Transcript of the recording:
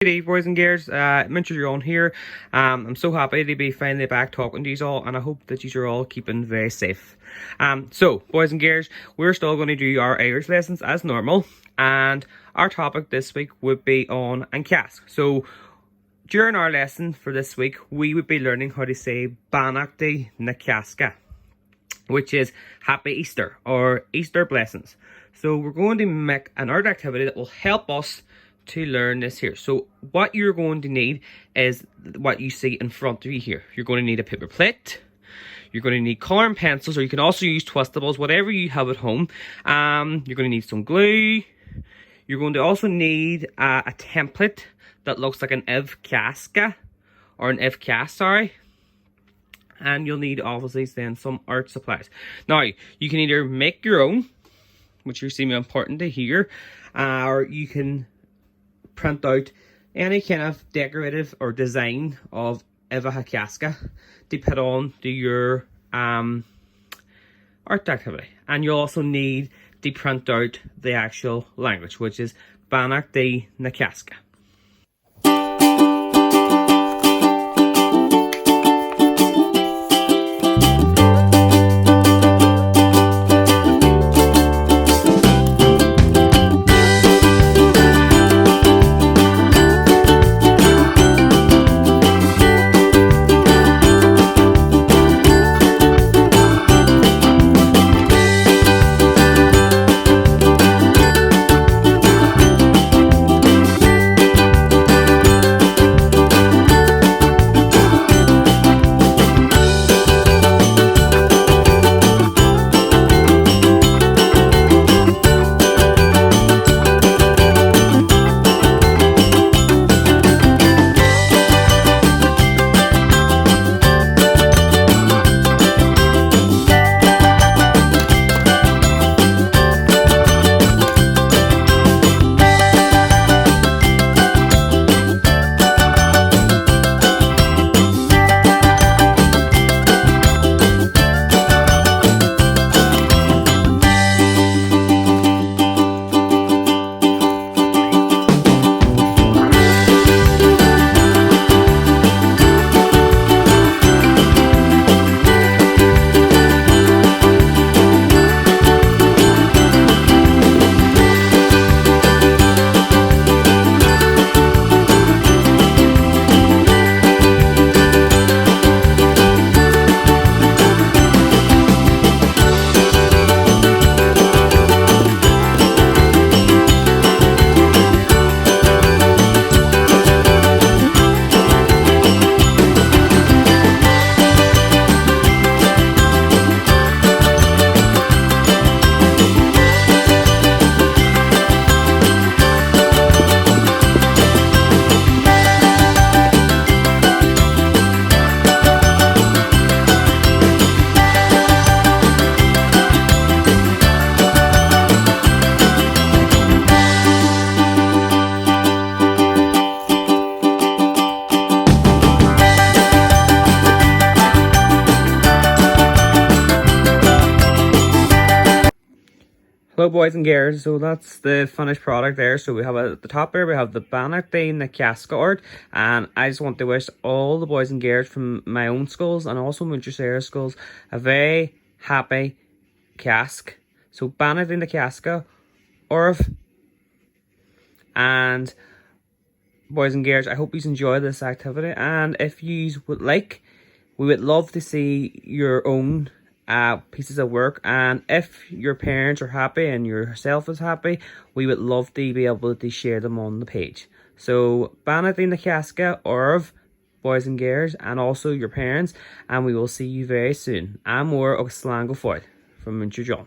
Good eve, boys and girls. Múinteoir John here. I'm so happy to be finally back talking to you all, and I hope that you are all keeping very safe. So, boys and girls, we're still going to do our Irish lessons as normal, and our topic this week would be on Chàisc. So, during our lesson for this week, we would be learning how to say Beannacht na Chàisc, which is Happy Easter or Easter blessings. So, we're going to make an art activity that will help us to learn this here. So what you're going to need is what you see in front of you here. You're going to need a paper plate. You're going to need colouring pencils, or you can also use twistables, whatever you have at home. You're going to need some glue. You're going to also need a template that looks like an Chàisc, or an Chàisc, sorry. And you'll need obviously then some art supplies. Now you can either make your own, which you seem important to hear, or you can print out any kind of decorative or design of Chàisc to put on to your art activity. And you'll also need to print out the actual language, which is Beannacht na Chàisc. Hello boys and girls, so that's the finished product there. So we have at the top there, we have the Beannacht na Chàisc art, and I just want to wish all the boys and girls from my own schools and also Múinteoir schools a very happy Chàisc. So Beannacht na Chàisc, Orv. And boys and girls, I hope you enjoy this activity, and if you would like, we would love to see your own pieces of work, and if your parents are happy and yourself is happy, we would love to be able to share them on the page. So Beannacht na Chàisc, Orv, boys and girls, and also your parents, and we will see you very soon. I'm more of Slango Foy from Múinteoir John.